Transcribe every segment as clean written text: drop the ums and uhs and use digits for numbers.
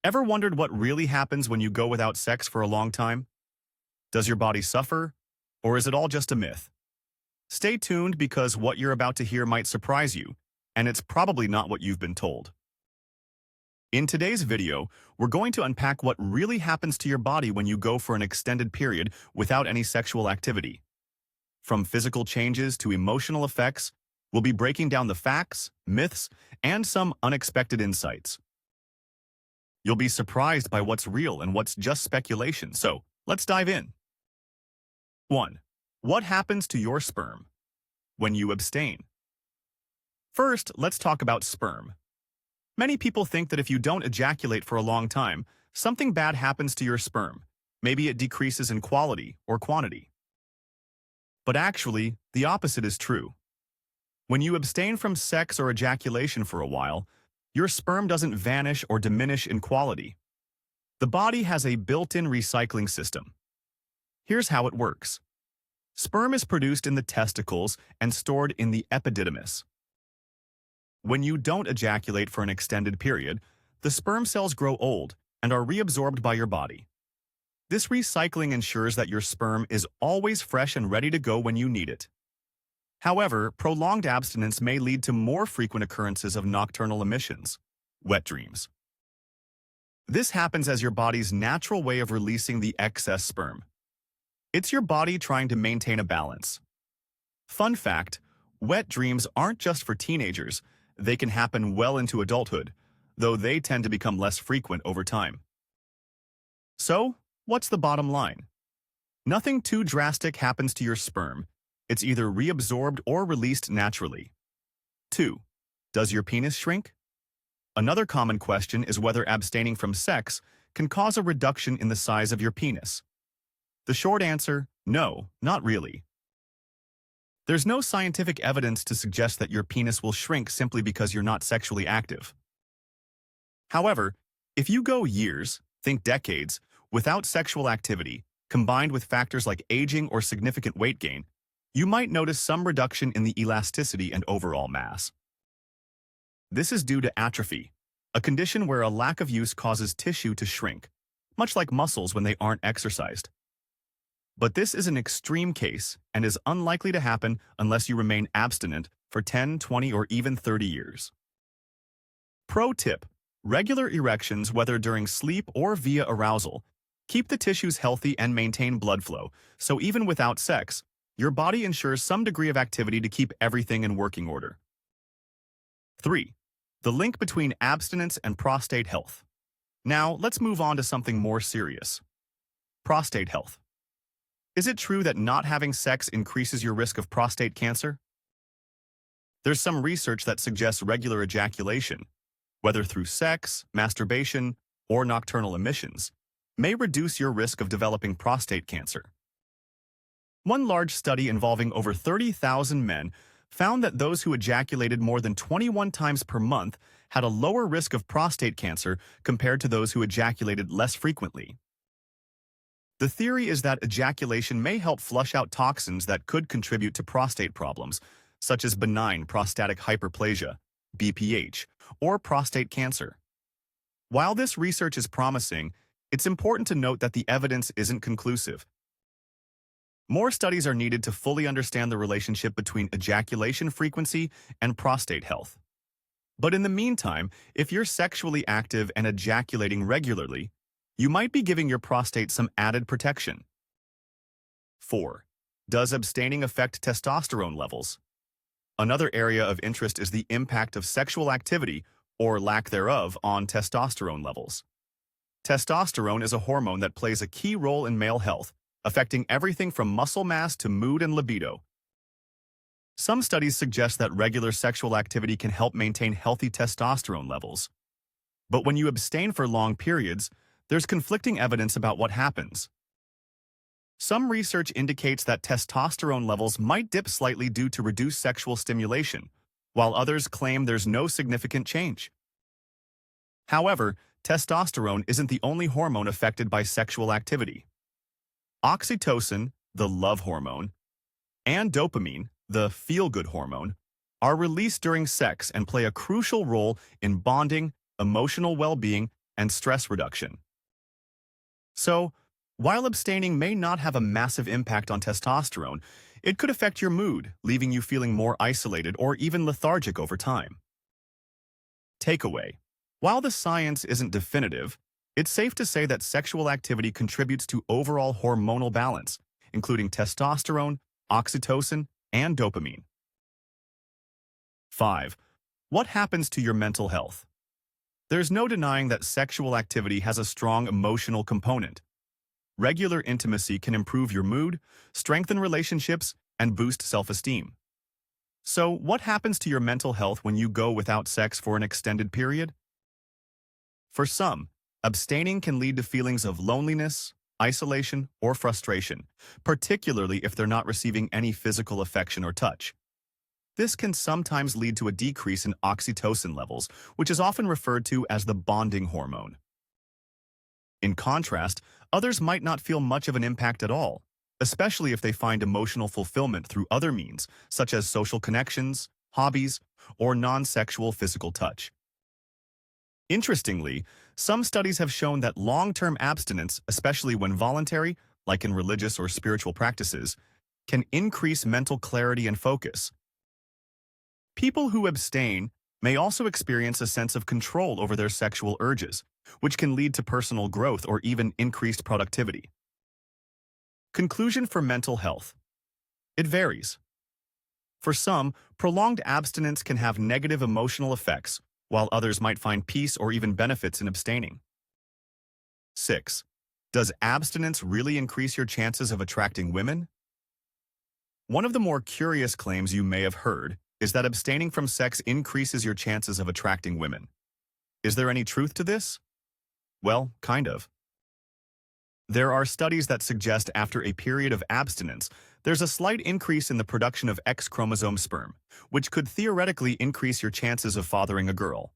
Ever wondered what really happens when you go without sex for a long time? Does your body suffer, or is it all just a myth? Stay tuned because what you're about to hear might surprise you, and it's probably not what you've been told. In today's video, we're going to unpack what really happens to your body when you go for an extended period without any sexual activity. From physical changes to emotional effects, we'll be breaking down the facts, myths, and some unexpected insights. You'll be surprised by what's real and what's just speculation, so let's dive in. 1. What happens to your sperm when you abstain? First, let's talk about sperm. Many people think that if you don't ejaculate for a long time, something bad happens to your sperm. Maybe it decreases in quality or quantity. But actually, the opposite is true. When you abstain from sex or ejaculation for a while, your sperm doesn't vanish or diminish in quality. The body has a built-in recycling system. Here's how it works. Sperm is produced in the testicles and stored in the epididymis. When you don't ejaculate for an extended period, the sperm cells grow old and are reabsorbed by your body. This recycling ensures that your sperm is always fresh and ready to go when you need it. However, prolonged abstinence may lead to more frequent occurrences of nocturnal emissions, wet dreams. This happens as your body's natural way of releasing the excess sperm. It's your body trying to maintain a balance. Fun fact, wet dreams aren't just for teenagers. They can happen well into adulthood, though they tend to become less frequent over time. So, what's the bottom line? Nothing too drastic happens to your sperm. It's either reabsorbed or released naturally. 2. Does your penis shrink? Another common question is whether abstaining from sex can cause a reduction in the size of your penis. The short answer, no, not really. There's no scientific evidence to suggest that your penis will shrink simply because you're not sexually active. However, if you go years, think decades, without sexual activity, combined with factors like aging or significant weight gain, you might notice some reduction in the elasticity and overall mass. This is due to atrophy, a condition where a lack of use causes tissue to shrink, much like muscles when they aren't exercised. But this is an extreme case and is unlikely to happen unless you remain abstinent for 10, 20, or even 30 years. Pro tip: regular erections, whether during sleep or via arousal, keep the tissues healthy and maintain blood flow, so even without sex, your body ensures some degree of activity to keep everything in working order. 3. The link between abstinence and prostate health. Now, let's move on to something more serious. Prostate health. Is it true that not having sex increases your risk of prostate cancer? There's some research that suggests regular ejaculation, whether through sex, masturbation, or nocturnal emissions, may reduce your risk of developing prostate cancer. One large study involving over 30,000 men found that those who ejaculated more than 21 times per month had a lower risk of prostate cancer compared to those who ejaculated less frequently. The theory is that ejaculation may help flush out toxins that could contribute to prostate problems, such as benign prostatic hyperplasia, BPH, or prostate cancer. While this research is promising, it's important to note that the evidence isn't conclusive. More studies are needed to fully understand the relationship between ejaculation frequency and prostate health. But in the meantime, if you're sexually active and ejaculating regularly, you might be giving your prostate some added protection. 4. Does abstaining affect testosterone levels? Another area of interest is the impact of sexual activity, or lack thereof, on testosterone levels. Testosterone is a hormone that plays a key role in male health, affecting everything from muscle mass to mood and libido. Some studies suggest that regular sexual activity can help maintain healthy testosterone levels. But when you abstain for long periods, there's conflicting evidence about what happens. Some research indicates that testosterone levels might dip slightly due to reduced sexual stimulation, while others claim there's no significant change. However, testosterone isn't the only hormone affected by sexual activity. Oxytocin, the love hormone, and dopamine, the feel-good hormone, are released during sex and play a crucial role in bonding, emotional well-being, and stress reduction. So, while abstaining may not have a massive impact on testosterone, it could affect your mood, leaving you feeling more isolated or even lethargic over time. Takeaway: while the science isn't definitive, it's safe to say that sexual activity contributes to overall hormonal balance, including testosterone, oxytocin, and dopamine. 5. What happens to your mental health? There's no denying that sexual activity has a strong emotional component. Regular intimacy can improve your mood, strengthen relationships, and boost self-esteem. So, what happens to your mental health when you go without sex for an extended period? For some, abstaining can lead to feelings of loneliness, isolation, or frustration, particularly if they're not receiving any physical affection or touch. This can sometimes lead to a decrease in oxytocin levels, which is often referred to as the bonding hormone. In contrast, others might not feel much of an impact at all, especially if they find emotional fulfillment through other means, such as social connections, hobbies, or non-sexual physical touch. Interestingly, some studies have shown that long-term abstinence, especially when voluntary, like in religious or spiritual practices, can increase mental clarity and focus. People who abstain may also experience a sense of control over their sexual urges, which can lead to personal growth or even increased productivity. Conclusion for mental health. It varies. For some, prolonged abstinence can have negative emotional effects, while others might find peace or even benefits in abstaining. 6. Does abstinence really increase your chances of attracting women? One of the more curious claims you may have heard is that abstaining from sex increases your chances of attracting women. Is there any truth to this? Well, kind of. There are studies that suggest after a period of abstinence, there's a slight increase in the production of X chromosome sperm, which could theoretically increase your chances of fathering a girl.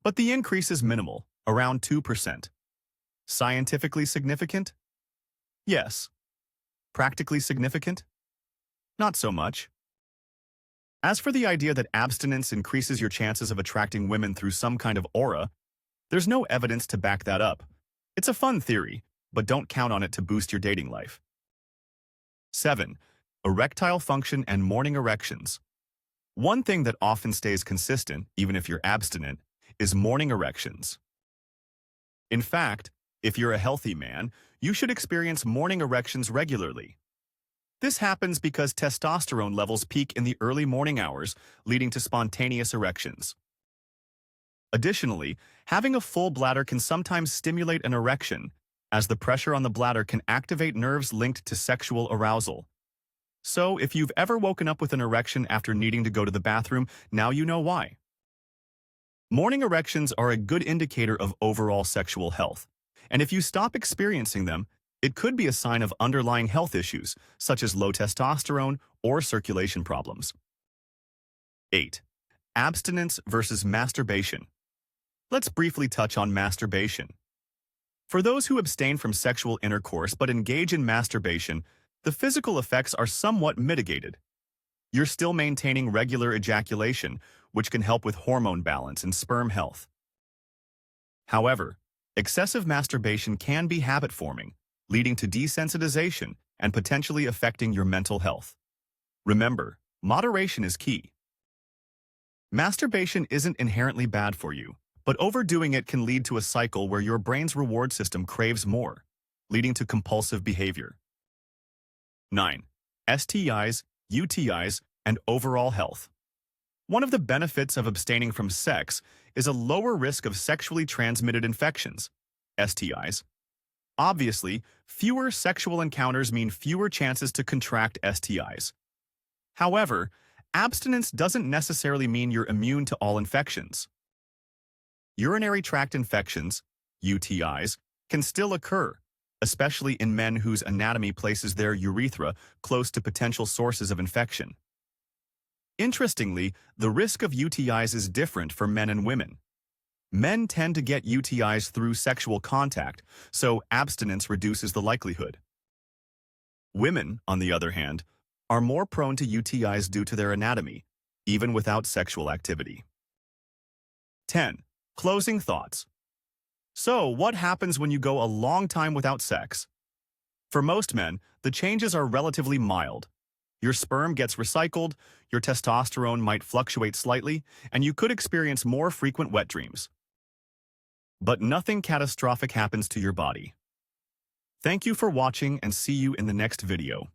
But the increase is minimal, around 2%. Scientifically significant? Yes. Practically significant? Not so much. As for the idea that abstinence increases your chances of attracting women through some kind of aura, there's no evidence to back that up. It's a fun theory, but don't count on it to boost your dating life. 7. Erectile function and morning erections. One thing that often stays consistent, even if you're abstinent, is morning erections. In fact, if you're a healthy man, you should experience morning erections regularly. This happens because testosterone levels peak in the early morning hours, leading to spontaneous erections. Additionally, having a full bladder can sometimes stimulate an erection, as the pressure on the bladder can activate nerves linked to sexual arousal. So, if you've ever woken up with an erection after needing to go to the bathroom, now you know why. Morning erections are a good indicator of overall sexual health, and if you stop experiencing them, it could be a sign of underlying health issues, such as low testosterone or circulation problems. 8. Abstinence versus masturbation. Let's briefly touch on masturbation. For those who abstain from sexual intercourse but engage in masturbation, the physical effects are somewhat mitigated. You're still maintaining regular ejaculation, which can help with hormone balance and sperm health. However, excessive masturbation can be habit-forming, leading to desensitization and potentially affecting your mental health. Remember, moderation is key. Masturbation isn't inherently bad for you, but overdoing it can lead to a cycle where your brain's reward system craves more, leading to compulsive behavior. 9. STIs, UTIs, and overall health. One of the benefits of abstaining from sex is a lower risk of sexually transmitted infections, STIs. Obviously, fewer sexual encounters mean fewer chances to contract STIs. However, abstinence doesn't necessarily mean you're immune to all infections. Urinary tract infections, UTIs, can still occur, especially in men whose anatomy places their urethra close to potential sources of infection. Interestingly, the risk of UTIs is different for men and women. Men tend to get UTIs through sexual contact, so abstinence reduces the likelihood. Women, on the other hand, are more prone to UTIs due to their anatomy, even without sexual activity. 10. Closing thoughts. So, what happens when you go a long time without sex? For most men, the changes are relatively mild. Your sperm gets recycled, your testosterone might fluctuate slightly, and you could experience more frequent wet dreams. But nothing catastrophic happens to your body. Thank you for watching and see you in the next video.